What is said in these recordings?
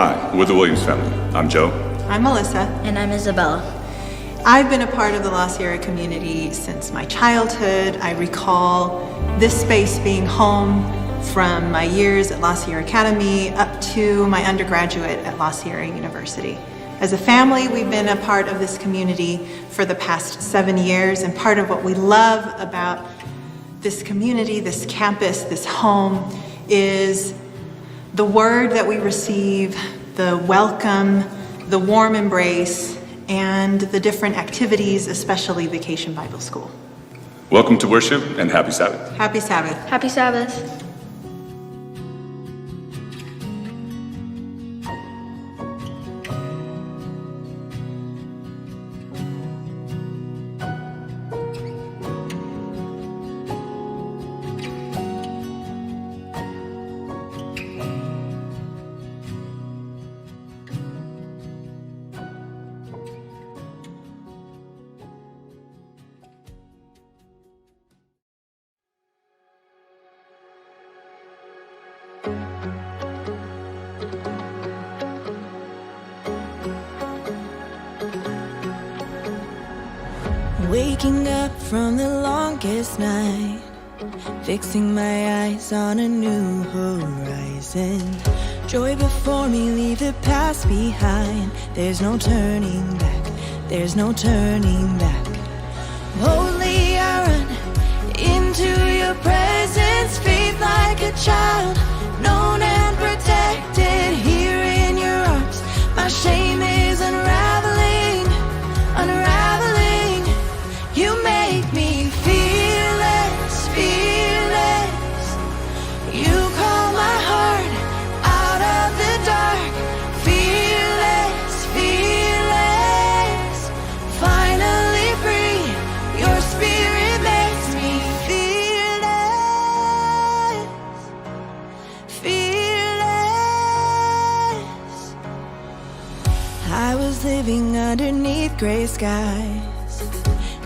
Hi, we're the Williams family. I'm Joe. I'm Melissa. And I'm Isabella. I've been a part of the La Sierra community since my childhood. I recall this space being home from my years at La Sierra Academy up to my undergraduate at La Sierra University. As a family, we've been a part of this community for the past 7 years, and part of what we love about this community, this campus, this home, is the word that we receive, the welcome, the warm embrace, and the different activities, especially Vacation Bible School. Welcome to worship and happy Sabbath. Happy Sabbath. Happy Sabbath. Waking up from the longest night, fixing my eyes on a new horizon. Joy before me, leave the past behind. There's no turning back, there's no turning back. Boldly I run into your presence, faith like a child, known and protected here in your arms. My shame is unraveling, unraveling. You make me fearless, fearless. You call my heart out of the dark. Fearless, fearless. Finally free, your spirit makes me fearless, fearless. I was living underneath gray skies.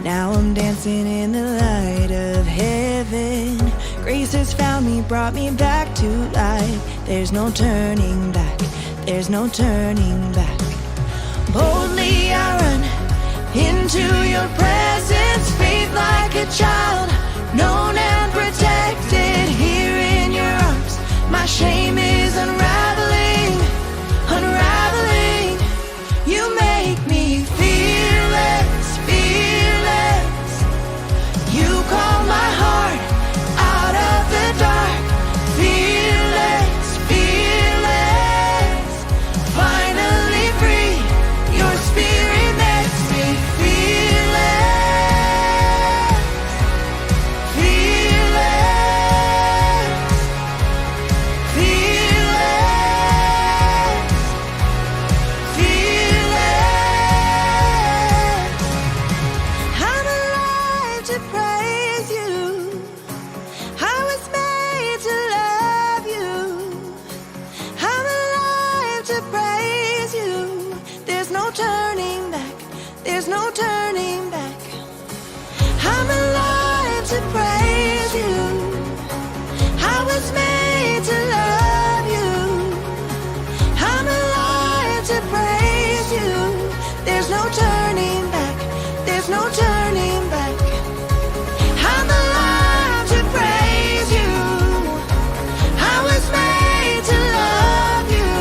Now I'm dancing in the light of heaven. Grace has found me, brought me back to life. There's no turning back, there's no turning back. Boldly I run into your presence, faith like a child, known and protected here in your arms. My shame is unraveling, unraveling. You make me fearless, fearless. You call my heart out of the dark. Fearless, fearless. Finally free, your spirit makes me fearless, fearless, fearless, fearless. I'm alive to praise you. I was made to love you. I'm alive to praise you. There's no turning back, there's no turning back. I'm alive to praise you. I was made to love you. I'm alive to praise you. There's no turning back, there's no turning back. I'm alive to praise you. I was made to love you.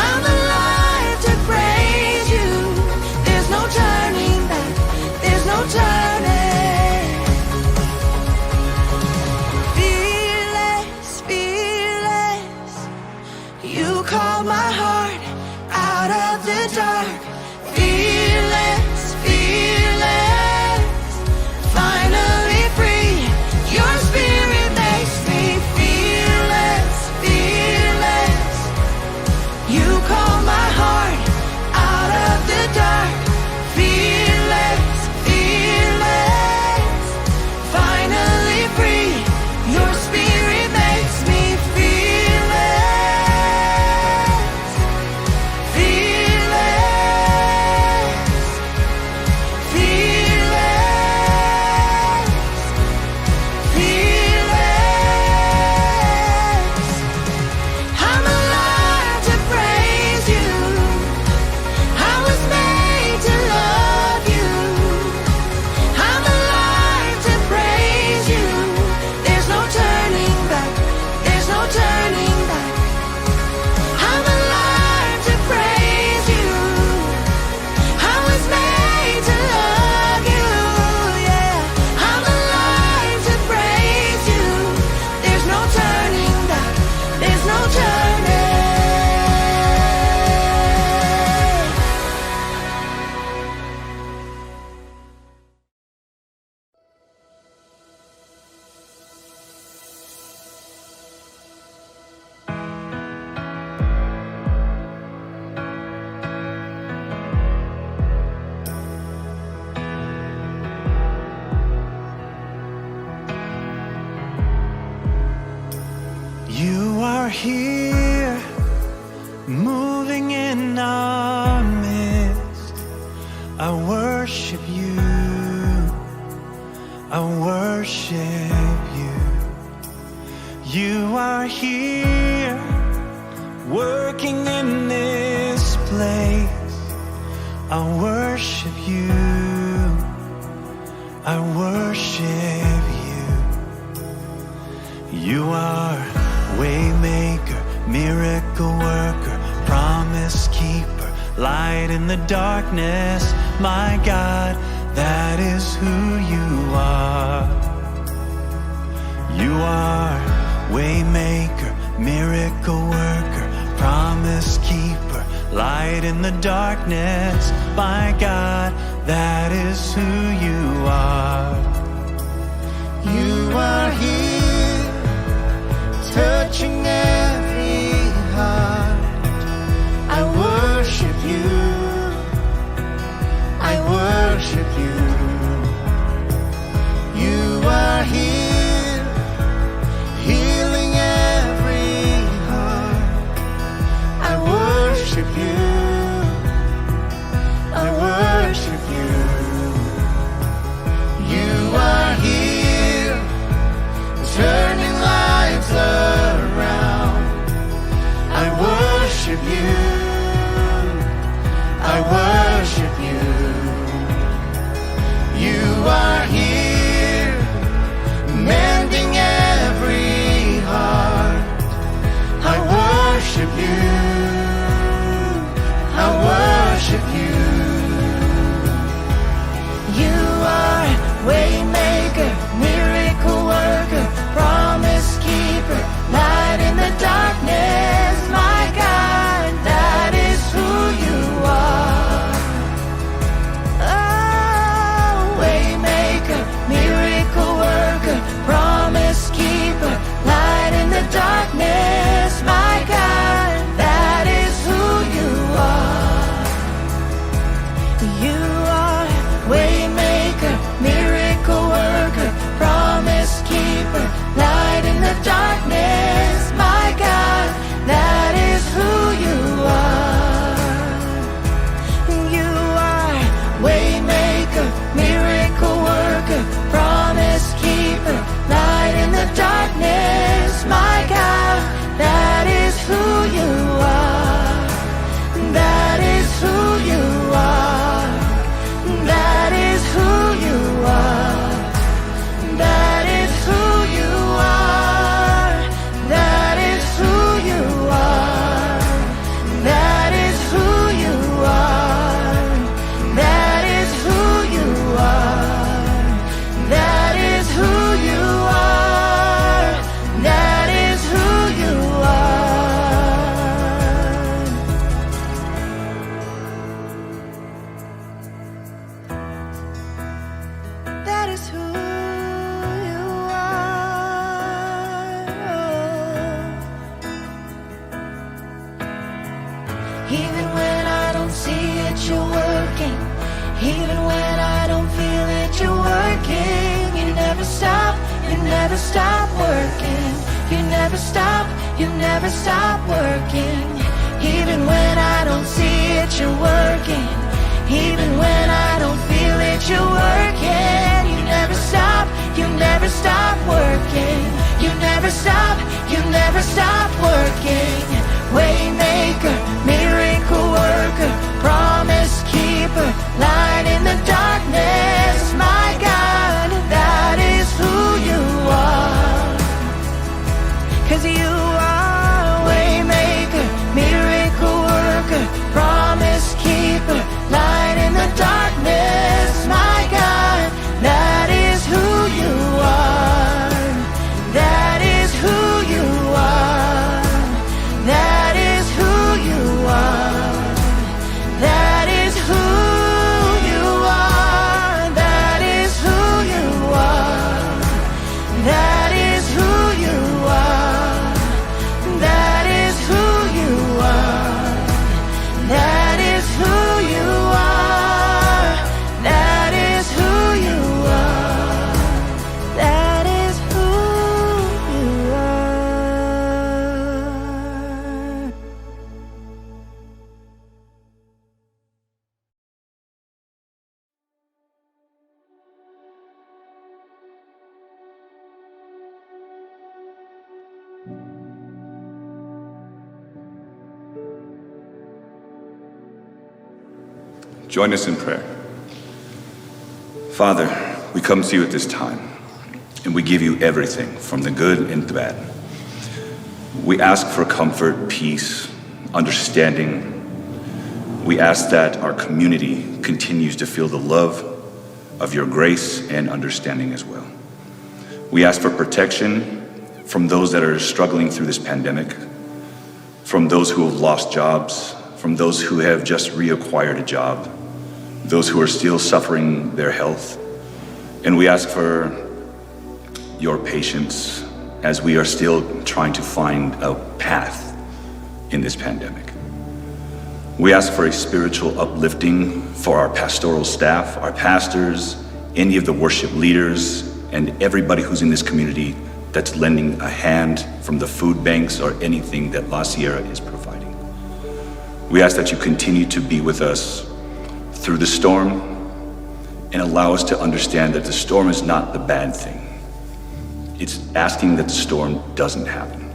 I'm alive to praise you. There's no turning back, there's no turning. Fearless, fearless. You call my heart out of the dark. Fearless, fearless. Finally free, your spirit makes me fearless, fearless. You call my heart out of the dark. Fearless, fearless. Finally free, your spirit makes me fearless, fearless, fearless, fearless. I'm alive to praise you. I was made to love you. I'm alive to praise you. There's no turning back, there's no turning back. I'm alive to praise you. I was made to love you, yeah. I'm alive to praise you. There's no turning back, there's no turning. You are here, moving in our midst. I worship you, I worship you. You are here, working in this place. I worship you, I worship you. You are waymaker, miracle worker, promise keeper, light in the darkness. My God, that is who you are. You are waymaker, miracle worker, promise keeper, light in the darkness. My God, that is who you are. You are here, touching every heart. I worship you. I worship you. You are here, healing every heart. I worship you. I worship you. You are here, turning lives around. I worship you. I worship you. You are here, mending every heart. I worship you. I worship you. You are waymaker, miracle worker, promise keeper, light in the darkness. My God, that is who you are. Oh, waymaker, miracle worker, promise keeper, light in the darkness. My God, that is who you are. You are waymaker, miracle worker, promise keeper, light in the darkness. My God, that is who you are. You are waymaker, miracle worker, promise keeper, light in the darkness. My God, that is who you are. That is who you are. That is who you are. That is who you are. That is who you are. That is who you are. That is who you are. That is who you are. That is who you are. That is who you are. Even when I don't see it, you're working. Even when I don't feel it, you're working. You never stop, you never stop working. You never stop, you never stop working. Even when I don't see it, you're working. Even when I don't feel it, you're working. You never stop, you never stop working. You never stop, you never stop working. Waymaker, miracle worker, promise keeper, light in the darkness. My God, that is who you are. 'Cause you are waymaker, miracle worker, promise keeper, light in the darkness. My God, that is who you are. That is who you are. That is who you are. That is who you are. That is who you are. That is who you are. That is who you are. That is who you are. That is who you are. That is who you are. Join us in prayer. Father, we come to you at this time, and we give you everything from the good and the bad. We ask for comfort, peace, understanding. We ask that our community continues to feel the love of your grace and understanding as well. We ask for protection from those that are struggling through this pandemic, from those who have lost jobs, from those who have just reacquired a job, those who are still suffering their health. And we ask for your patience as we are still trying to find a path in this pandemic. We ask for a spiritual uplifting for our pastoral staff, our pastors, any of the worship leaders, and everybody who's in this community that's lending a hand from the food banks or anything that La Sierra is providing. We ask that you continue to be with us through the storm and allow us to understand that the storm is not the bad thing. It's asking that the storm doesn't happen.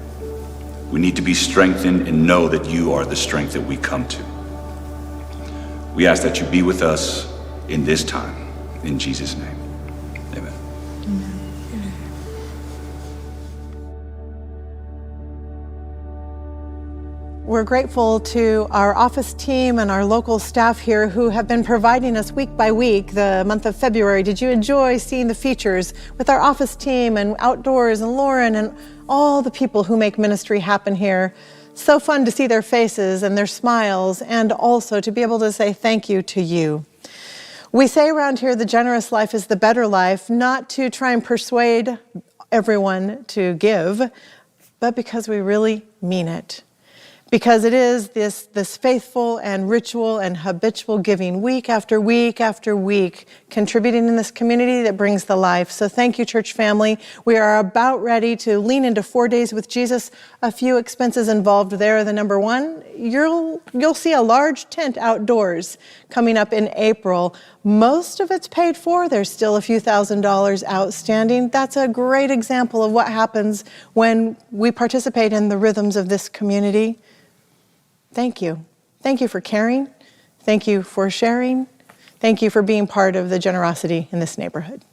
We need to be strengthened and know that you are the strength that we come to. We ask that you be with us in this time. In Jesus' name, amen. We're grateful to our office team and our local staff here who have been providing us week by week the month of February. Did you enjoy seeing the features with our office team and Outdoors and Lauren and all the people who make ministry happen here? So fun to see their faces and their smiles, and also to be able to say thank you to you. We say around here the generous life is the better life, not to try and persuade everyone to give, but because we really mean it. Because it is this faithful and ritual and habitual giving week after week after week, contributing in this community that brings the life. So thank you, church family. We are about ready to lean into 4 days with Jesus. A few expenses involved there. The number one, you'll see a large tent outdoors coming up in April. Most of it's paid for. There's still a few $1,000s outstanding. That's a great example of what happens when we participate in the rhythms of this community. Thank you. Thank you for caring. Thank you for sharing. Thank you for being part of the generosity in this neighborhood.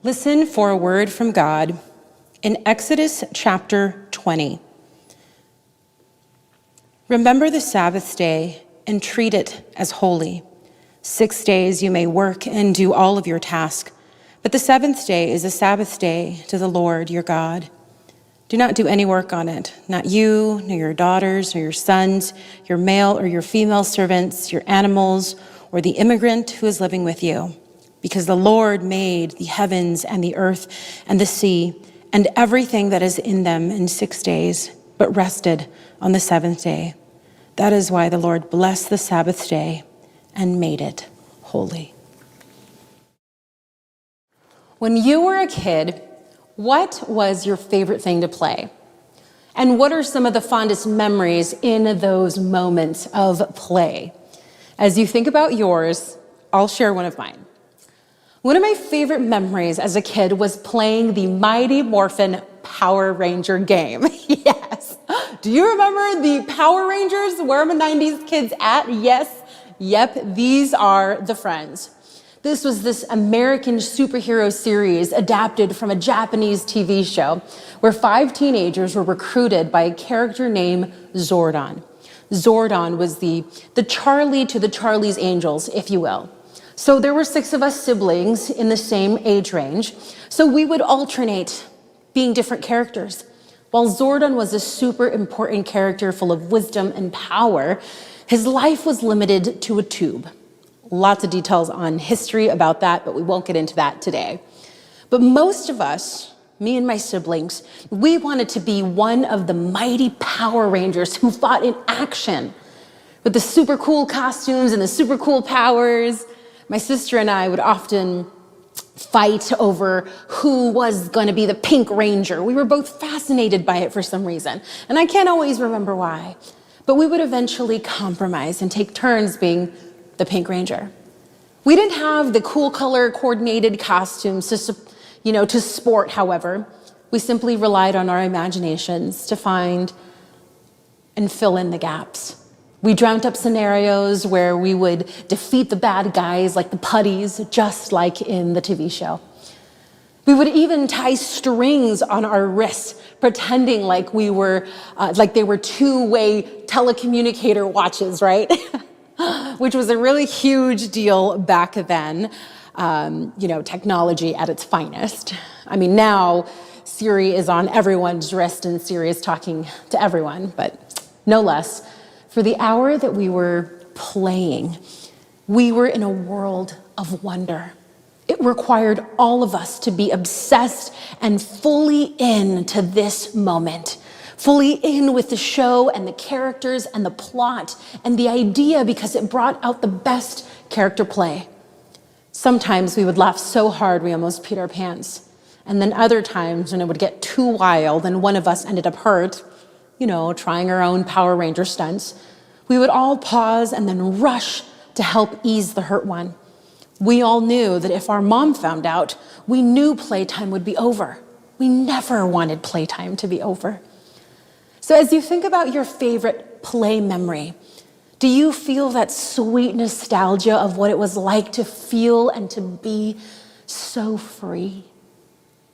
Listen for a word from God in Exodus chapter 20. Remember the Sabbath day and treat it as holy. 6 days you may work and do all of your task, but the seventh day is a Sabbath day to the Lord your God. Do not do any work on it, not you, nor your daughters, nor your sons, your male or your female servants, your animals, or the immigrant who is living with you. Because the Lord made the heavens and the earth and the sea and everything that is in them in 6 days, but rested on the seventh day. That is why the Lord blessed the Sabbath day and made it holy. When you were a kid, what was your favorite thing to play? And what are some of the fondest memories in those moments of play? As you think about yours, I'll share one of mine. One of my favorite memories as a kid was playing the Mighty Morphin Power Ranger game. Yes. Do you remember the Power Rangers? Where are my 90s kids at? Yes. Yep, these are the friends. This was this American superhero series adapted from a Japanese TV show where 5 teenagers were recruited by a character named Zordon. Zordon was the Charlie to the Charlie's Angels, if you will. So there were 6 of us siblings in the same age range. So we would alternate being different characters. While Zordon was a super important character full of wisdom and power, his life was limited to a tube. Lots of details on history about that, but we won't get into that today. But most of us, me and my siblings, we wanted to be one of the mighty Power Rangers who fought in action with the super cool costumes and the super cool powers. My sister and I would often fight over who was going to be the Pink Ranger. We were both fascinated by it for some reason, and I can't always remember why. But we would eventually compromise and take turns being the Pink Ranger. We didn't have the cool color coordinated costumes to sport, however. We simply relied on our imaginations to find and fill in the gaps. We dreamt up scenarios where we would defeat the bad guys like the Putties, just like in the TV show. We would even tie strings on our wrists, pretending like we were, like they were two-way telecommunicator watches, right? Which was a really huge deal back then. Technology at its finest. I mean, now Siri is on everyone's wrist and Siri is talking to everyone, but no less. For the hour that we were playing, we were in a world of wonder. It required all of us to be obsessed and fully into this moment, fully in with the show and the characters and the plot and the idea because it brought out the best character play. Sometimes we would laugh so hard we almost peed our pants. And then other times when it would get too wild and one of us ended up hurt, trying our own Power Ranger stunts, we would all pause and then rush to help ease the hurt one. We all knew that if our mom found out, we knew playtime would be over. We never wanted playtime to be over. So as you think about your favorite play memory, do you feel that sweet nostalgia of what it was like to feel and to be so free?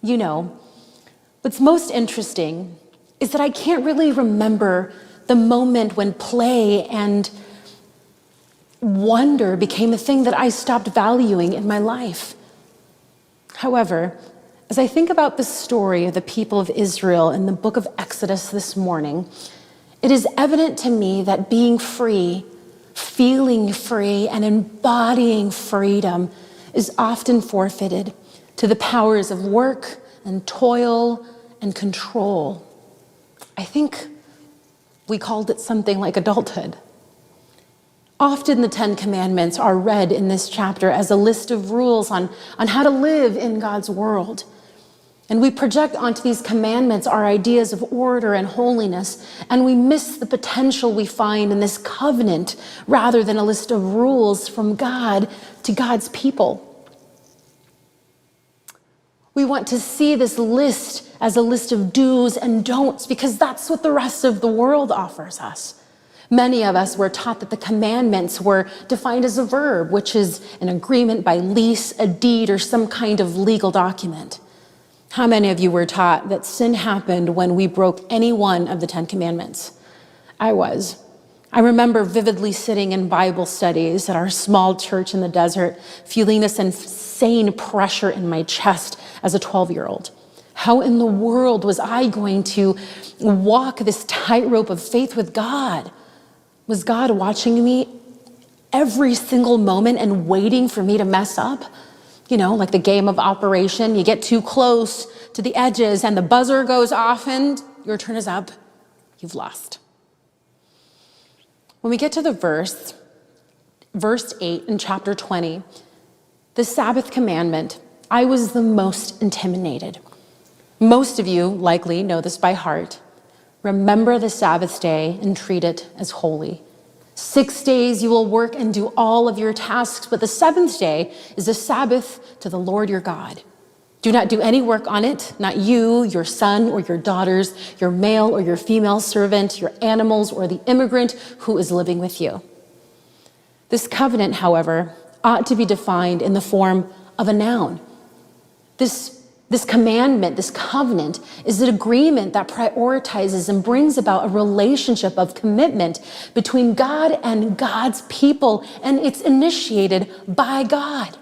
What's most interesting is that I can't really remember the moment when play and wonder became a thing that I stopped valuing in my life. However, as I think about the story of the people of Israel in the book of Exodus this morning, it is evident to me that being free, feeling free, and embodying freedom is often forfeited to the powers of work and toil and control. I think we called it something like adulthood. Often the 10 Commandments are read in this chapter as a list of rules on how to live in God's world. And we project onto these commandments our ideas of order and holiness, and we miss the potential we find in this covenant rather than a list of rules from God to God's people. We want to see this list as a list of do's and don'ts because that's what the rest of the world offers us. Many of us were taught that the commandments were defined as a verb, which is an agreement by lease, a deed, or some kind of legal document. How many of you were taught that sin happened when we broke any one of the 10 Commandments? I was. I remember vividly sitting in Bible studies at our small church in the desert, feeling this insane pressure in my chest as a 12-year-old. How in the world was I going to walk this tightrope of faith with God? Was God watching me every single moment and waiting for me to mess up? You know, like the game of Operation, you get too close to the edges and the buzzer goes off and your turn is up, you've lost. When we get to the verse 8 in chapter 20, the Sabbath commandment, I was the most intimidated. Most of you likely know this by heart. Remember the Sabbath day and treat it as holy. 6 days you will work and do all of your tasks, but the seventh day is a Sabbath to the Lord your God. Do not do any work on it, not you, your son or your daughters, your male or your female servant, your animals, or the immigrant who is living with you. This covenant, however, ought to be defined in the form of a noun. This commandment, this covenant, is an agreement that prioritizes and brings about a relationship of commitment between God and God's people, and it's initiated by God.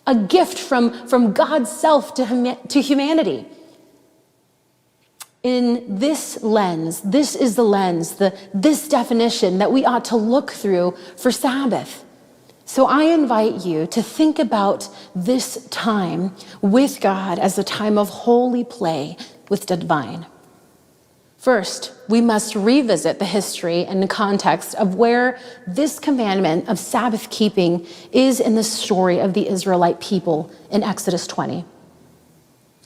A gift from God's self to humanity. In this lens, this is the lens, this definition that we ought to look through for Sabbath. So I invite you to think about this time with God as a time of holy play with the divine. First, we must revisit the history and the context of where this commandment of Sabbath keeping is in the story of the Israelite people in Exodus 20.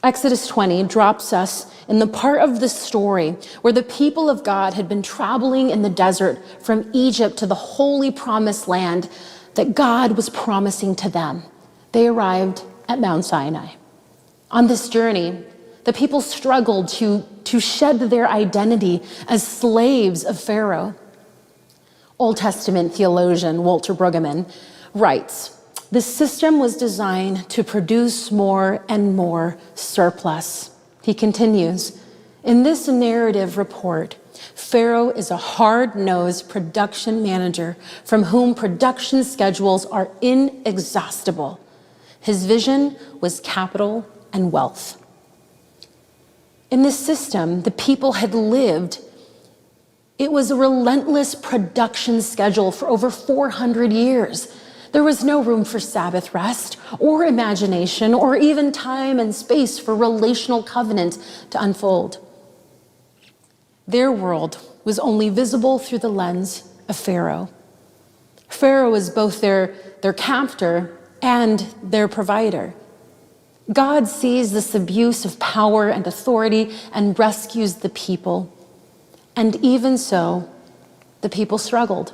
Exodus 20 drops us in the part of the story where the people of God had been traveling in the desert from Egypt to the holy promised land that God was promising to them. They arrived at Mount Sinai. On this journey, the people struggled to shed their identity as slaves of Pharaoh. Old Testament theologian Walter Brueggemann writes, "The system was designed to produce more and more surplus." He continues, "In this narrative report, Pharaoh is a hard-nosed production manager from whom production schedules are inexhaustible. His vision was capital and wealth." In this system, the people had lived. It was a relentless production schedule for over 400 years. There was no room for Sabbath rest or imagination or even time and space for relational covenant to unfold. Their world was only visible through the lens of Pharaoh. Pharaoh is both their captor and their provider. God sees this abuse of power and authority and rescues the people. And even so, the people struggled.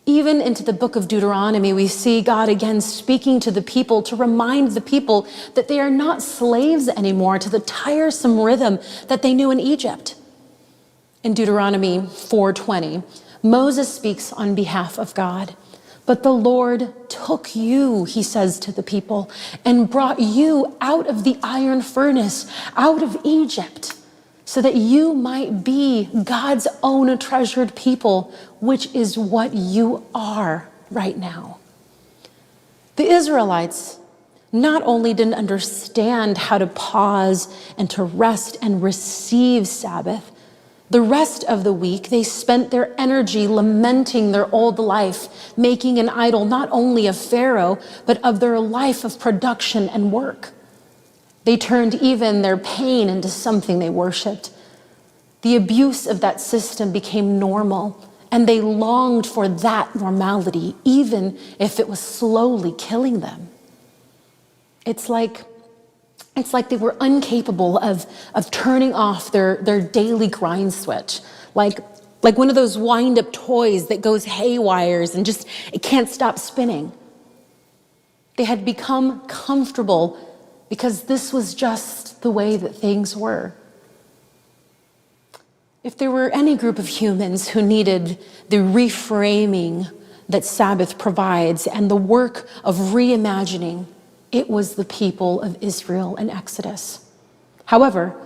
Even into the book of Deuteronomy, we see God again speaking to the people to remind the people that they are not slaves anymore to the tiresome rhythm that they knew in Egypt. In Deuteronomy 4:20, Moses speaks on behalf of God. "But the Lord took you," he says to the people, "and brought you out of the iron furnace, out of Egypt, so that you might be God's own treasured people, which is what you are right now." The Israelites not only didn't understand how to pause and to rest and receive Sabbath, the rest of the week, they spent their energy lamenting their old life, making an idol not only of Pharaoh, but of their life of production and work. They turned even their pain into something they worshiped. The abuse of that system became normal, and they longed for that normality, even if it was slowly killing them. It's like they were incapable of turning off their daily grind switch, like one of those wind-up toys that goes haywires and it can't stop spinning. They had become comfortable because this was just the way that things were. If there were any group of humans who needed the reframing that Sabbath provides and the work of reimagining, it was the people of Israel in Exodus. However,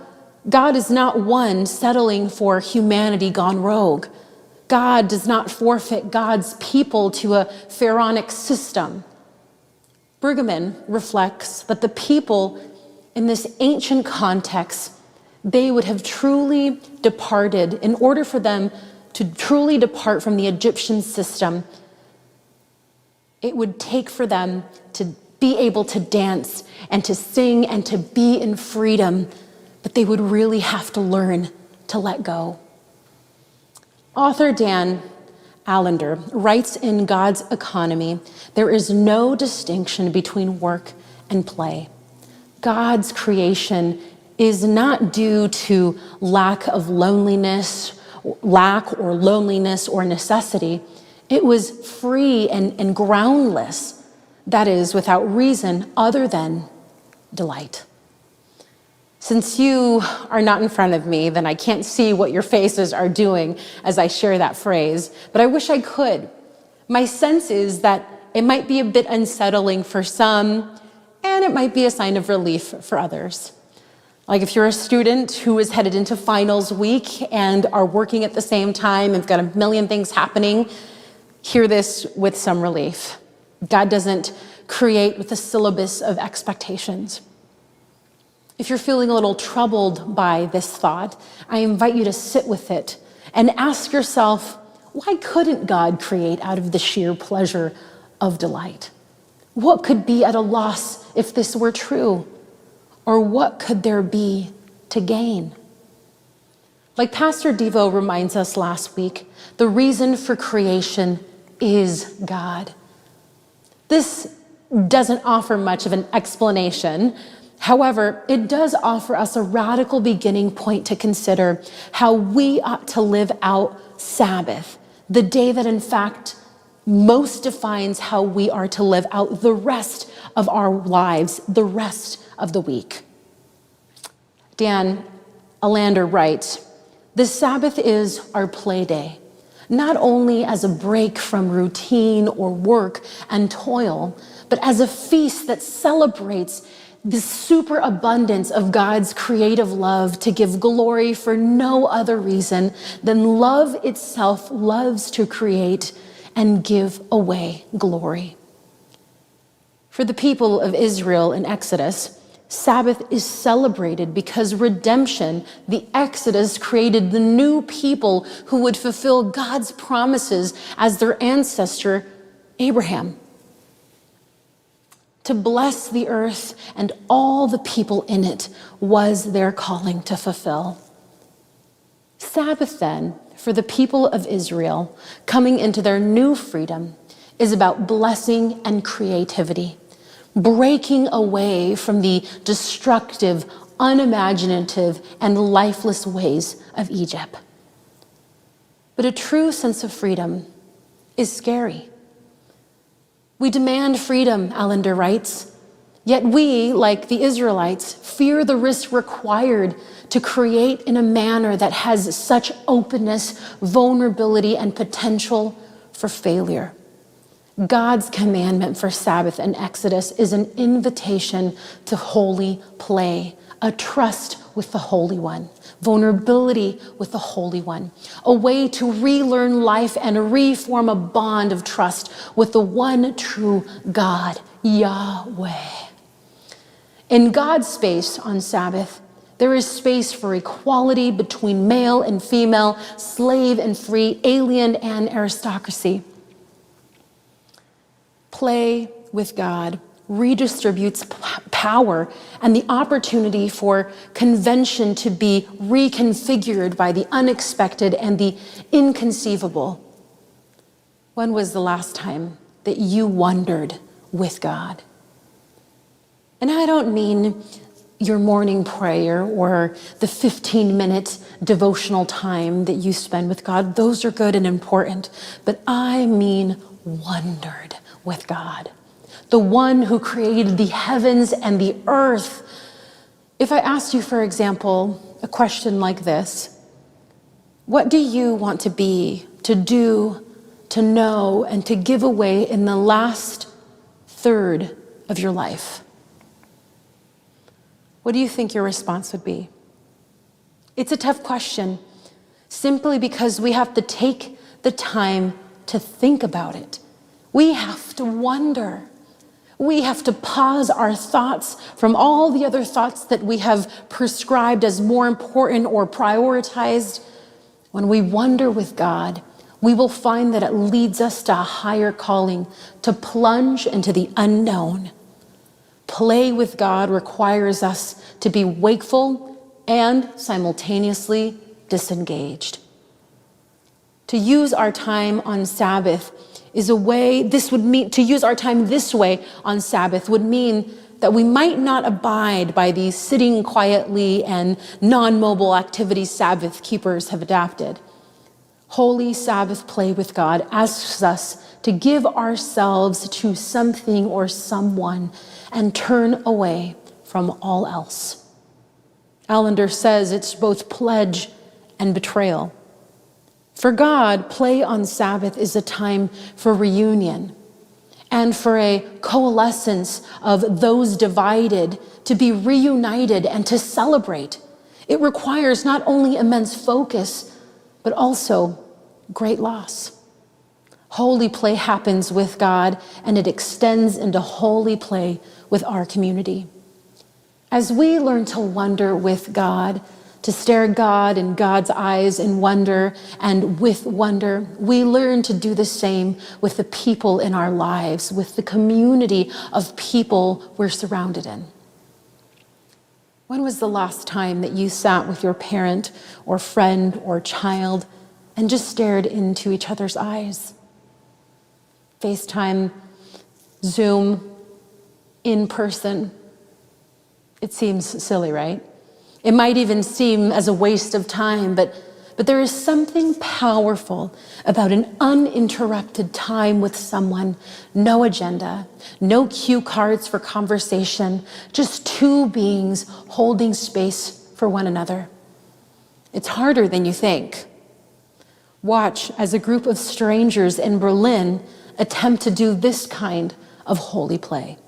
God is not one settling for humanity gone rogue. God does not forfeit God's people to a pharaonic system. Brueggemann reflects that the people in this ancient context, they would have truly departed. In order for them to truly depart from the Egyptian system, it would take for them to be able to dance and to sing and to be in freedom, but they would really have to learn to let go. Author Dan Allender writes in God's Economy, there is no distinction between work and play. God's creation is not due to lack or loneliness or necessity. It was free and groundless, that is, without reason other than delight. Since you are not in front of me, then I can't see what your faces are doing as I share that phrase, but I wish I could. My sense is that it might be a bit unsettling for some, and it might be a sign of relief for others. Like if you're a student who is headed into finals week and are working at the same time and got a million things happening, hear this with some relief. God doesn't create with a syllabus of expectations. If you're feeling a little troubled by this thought, I invite you to sit with it and ask yourself, why couldn't God create out of the sheer pleasure of delight? What could be at a loss if this were true? Or what could there be to gain? Like Pastor Devo reminds us last week, the reason for creation is God. This doesn't offer much of an explanation. However, it does offer us a radical beginning point to consider how we ought to live out Sabbath, the day that in fact most defines how we are to live out the rest of our lives, the rest of the week. Dan Allender writes, the Sabbath is our play day, not only as a break from routine or work and toil, but as a feast that celebrates the superabundance of God's creative love to give glory for no other reason than love itself loves to create and give away glory. For the people of Israel in Exodus, Sabbath is celebrated because redemption, the Exodus, created the new people who would fulfill God's promises as their ancestor, Abraham. To bless the earth and all the people in it was their calling to fulfill. Sabbath, then, for the people of Israel coming into their new freedom is about blessing and creativity, breaking away from the destructive, unimaginative, and lifeless ways of Egypt. But a true sense of freedom is scary. We demand freedom, Allender writes, yet we, like the Israelites, fear the risk required to create in a manner that has such openness, vulnerability, and potential for failure. God's commandment for Sabbath and Exodus is an invitation to holy play, a trust with the Holy One, vulnerability with the Holy One, a way to relearn life and reform a bond of trust with the one true God, Yahweh. In God's space on Sabbath, there is space for equality between male and female, slave and free, alien and aristocracy. Play with God redistributes power and the opportunity for convention to be reconfigured by the unexpected and the inconceivable. When was the last time that you wondered with God? And I don't mean your morning prayer or the 15-minute devotional time that you spend with God. Those are good and important, but I mean wondered with God. the one who created the heavens and the earth. If I asked you, for example, a question like this, what do you want to be, to do, to know, and to give away in the last third of your life? What do you think your response would be? It's a tough question, simply because we have to take the time to think about it. We have to wonder. We have to pause our thoughts from all the other thoughts that we have prescribed as more important or prioritized. When we wonder with God, we will find that it leads us to a higher calling, to plunge into the unknown. Play with God requires us to be wakeful and simultaneously disengaged. To use our time on Sabbath is a way, to use our time this way on Sabbath would mean that we might not abide by these sitting quietly and non-mobile activities Sabbath keepers have adapted. Holy Sabbath play with God asks us to give ourselves to something or someone and turn away from all else. Allender says it's both pledge and betrayal. For God, play on Sabbath is a time for reunion and for a coalescence of those divided to be reunited and to celebrate. It requires not only immense focus, but also great loss. Holy play happens with God, and it extends into holy play with our community. As we learn to wonder with God, to stare God in God's eyes in wonder and with wonder, we learn to do the same with the people in our lives, with the community of people we're surrounded in. When was the last time that you sat with your parent or friend or child and just stared into each other's eyes? FaceTime, Zoom, in person. It seems silly, right? It might even seem as a waste of time, but there is something powerful about an uninterrupted time with someone. No agenda, no cue cards for conversation, just two beings holding space for one another. It's harder than you think. Watch as a group of strangers in Berlin attempt to do this kind of holy play.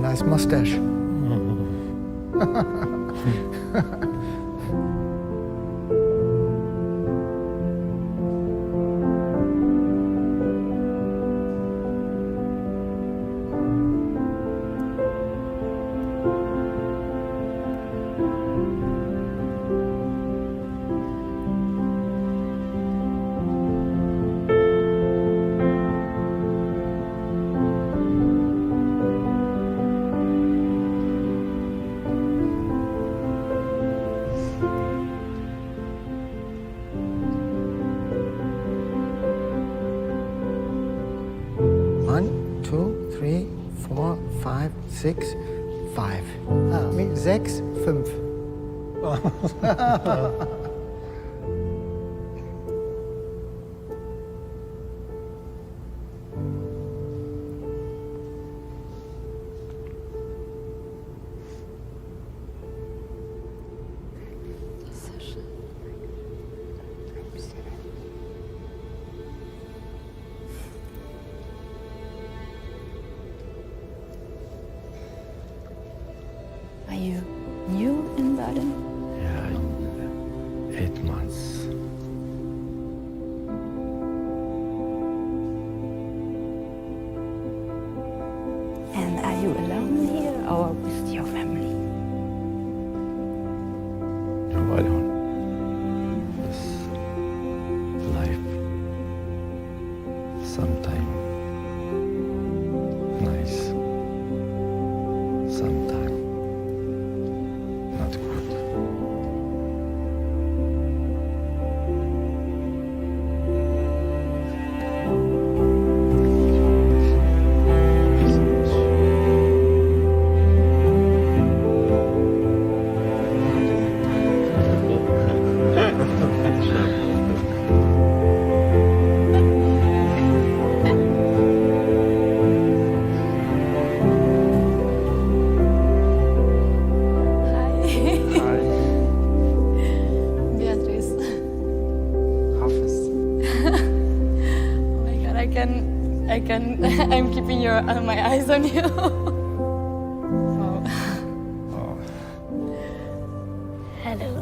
Nice mustache. Six, five. Sechs, fünf. Are you new in Baden? Sometime nice, sometime not good. Beatrice. Hafiz. Oh my god, I'm keeping my eyes on you. Wow. Hello.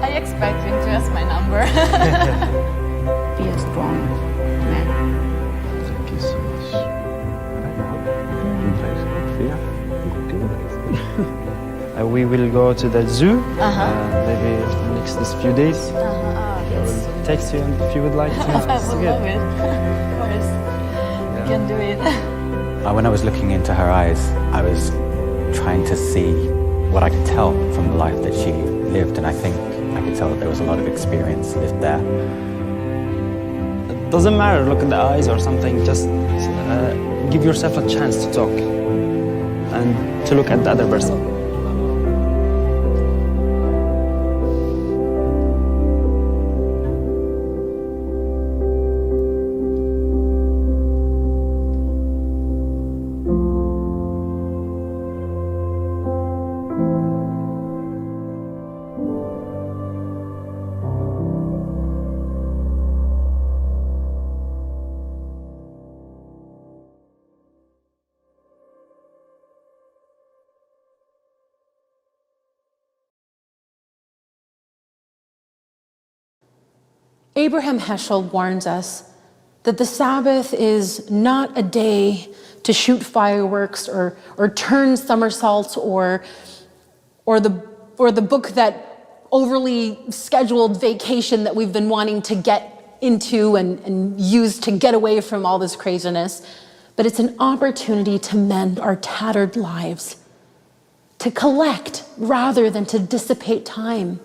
I expect you to ask my number. Be a strong man. Thank you so much. We will go to the zoo. Maybe next this few days. I will text you if you would like to. I would love it. Of course. You can do it. When I was looking into her eyes, I was trying to see what I could tell from the life that she lived, and I think I could tell that there was a lot of experience lived there. It doesn't matter, look at the eyes or something, just give yourself a chance to talk and to look at the other person. Abraham Heschel warns us that the Sabbath is not a day to shoot fireworks or turn somersaults or the book that overly scheduled vacation that we've been wanting to get into and use to get away from all this craziness. But it's an opportunity to mend our tattered lives, to collect rather than to dissipate time.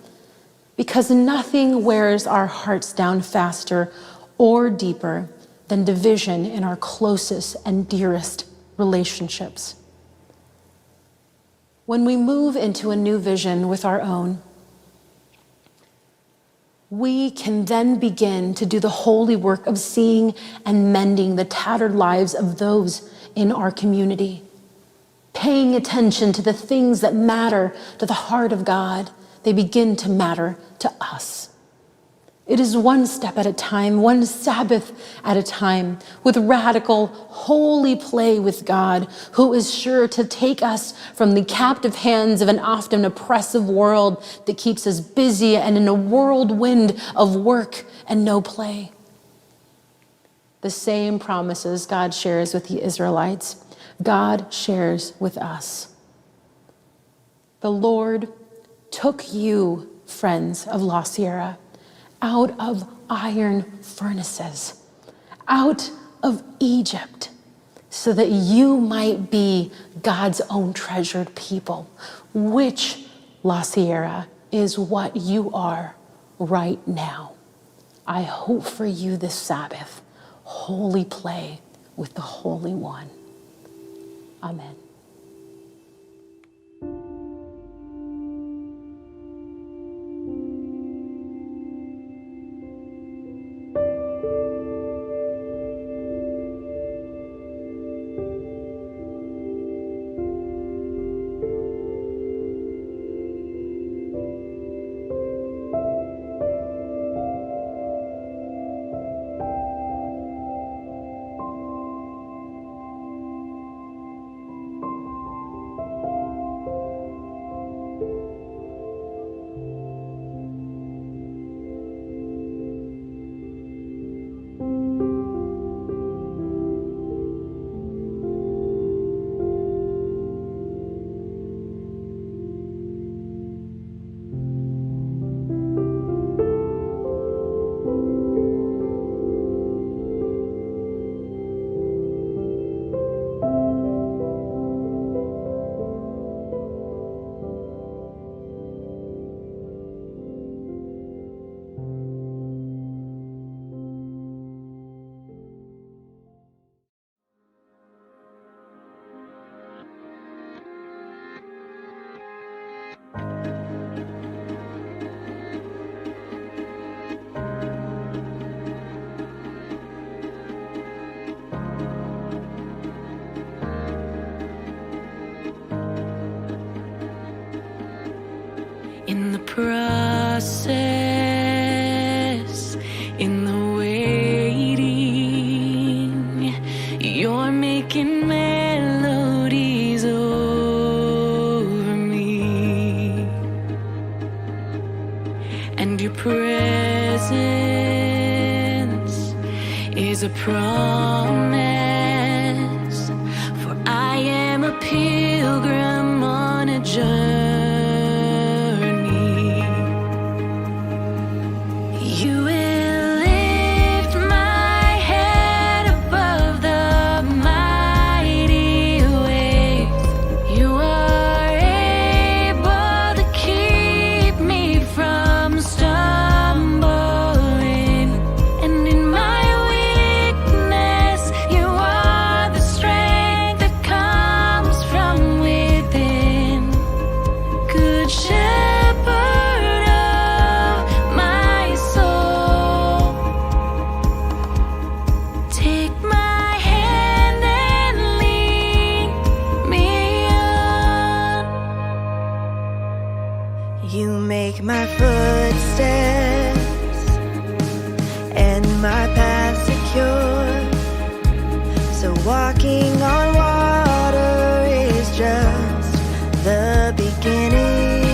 Because nothing wears our hearts down faster or deeper than division in our closest and dearest relationships. When we move into a new vision with our own, we can then begin to do the holy work of seeing and mending the tattered lives of those in our community, paying attention to the things that matter to the heart of God. They begin to matter to us. It is one step at a time, one Sabbath at a time, with radical, holy play with God, who is sure to take us from the captive hands of an often oppressive world that keeps us busy and in a whirlwind of work and no play. The same promises God shares with the Israelites, God shares with us. The Lord took you, friends of La Sierra, out of iron furnaces, out of Egypt, so that you might be God's own treasured people, which La Sierra is what you are right now. I hope for you this Sabbath, holy play with the Holy One. Amen. In the waiting, you're making melodies over me, and your presence is a promise, for I am a pilgrim on a journey. You will lift my head above the mighty waves. You are able to keep me from stumbling, and in my weakness, you are the strength that comes from within. Good Shepherd of my soul, take my hand and lead me on. You make my footsteps and my path secure. So walking on water is just the beginning.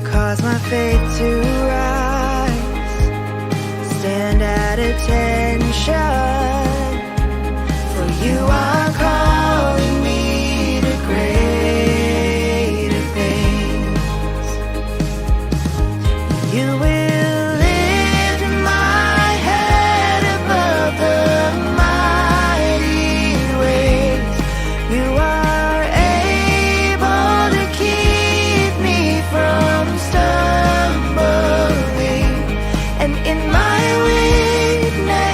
Cause my faith to rise, stand at attention. For you are calling me to greater things. You will lift my head above the mighty waves. You are able to keep me from stumbling, and in my weakness,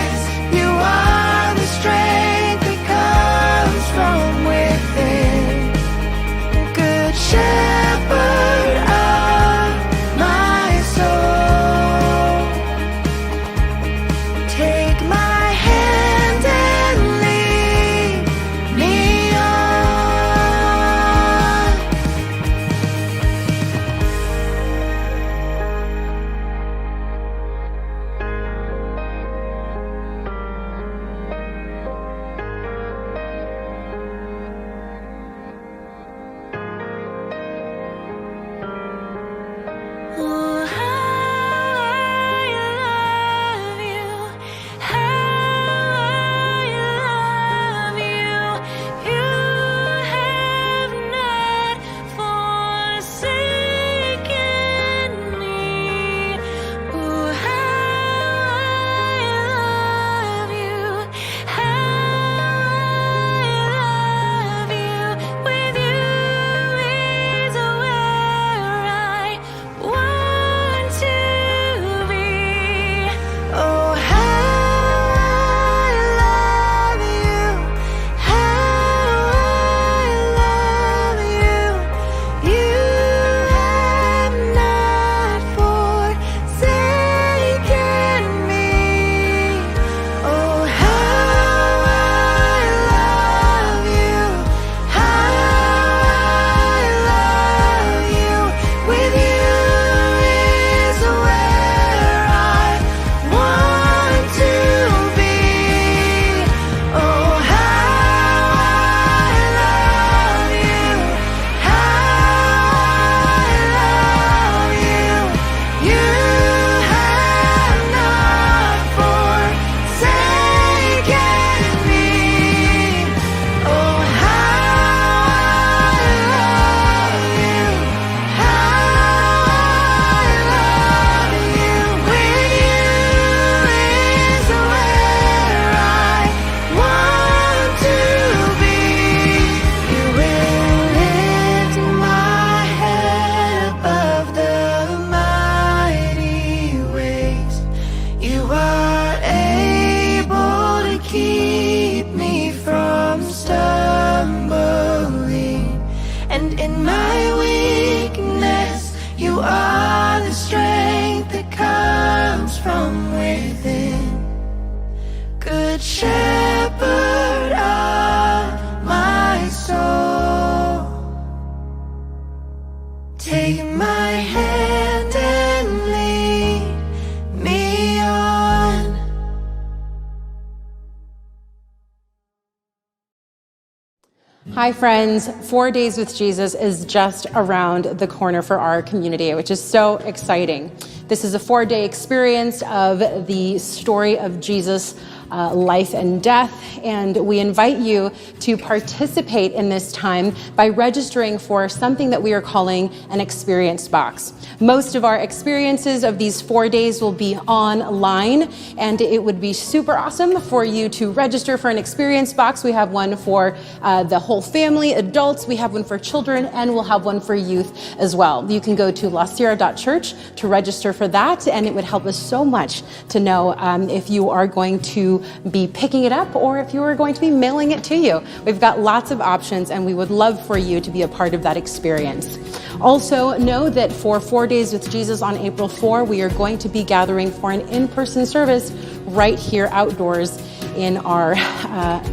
Hi, friends. 4 Days with Jesus is just around the corner for our community, which is so exciting. This is a 4-day experience of the story of Jesus' life and death, and we invite you to participate in this time by registering for something that we are calling an experience box. Most of our experiences of these 4 days will be online, and it would be super awesome for you to register for an experience box. We have one for the whole family, adults, we have one for children, and we'll have one for youth as well. You can go to lasierra.church to register for that, and it would help us so much to know if you are going to be picking it up or if you are going to be mailing it to you. We've got lots of options, and we would love for you to be a part of that experience. Also, know that for 4 Days with Jesus on April 4, we are going to be gathering for an in-person service right here outdoors in our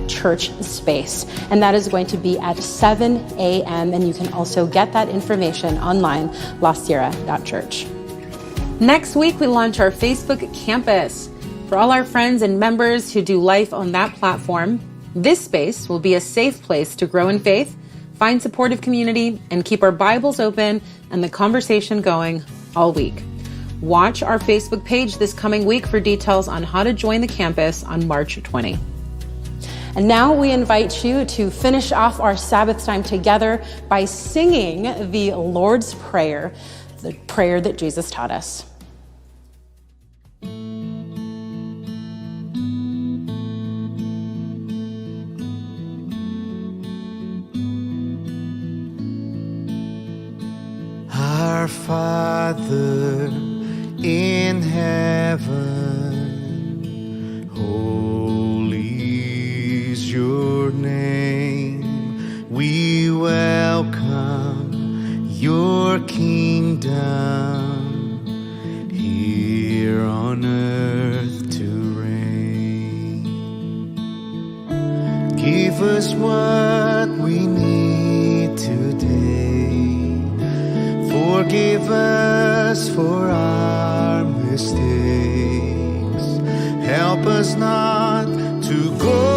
church space. And that is going to be at 7 a.m. And you can also get that information online, lasierra.church. Next week, we launch our Facebook campus. For all our friends and members who do life on that platform, this space will be a safe place to grow in faith, find supportive community, and keep our Bibles open and the conversation going all week. Watch our Facebook page this coming week for details on how to join the campus on March 20. And now we invite you to finish off our Sabbath time together by singing the Lord's Prayer, the prayer that Jesus taught us. Our Father in heaven, holy is your name. We welcome your kingdom here on earth to reign. Give us what we need today. Forgive us for our mistakes. Help us not to go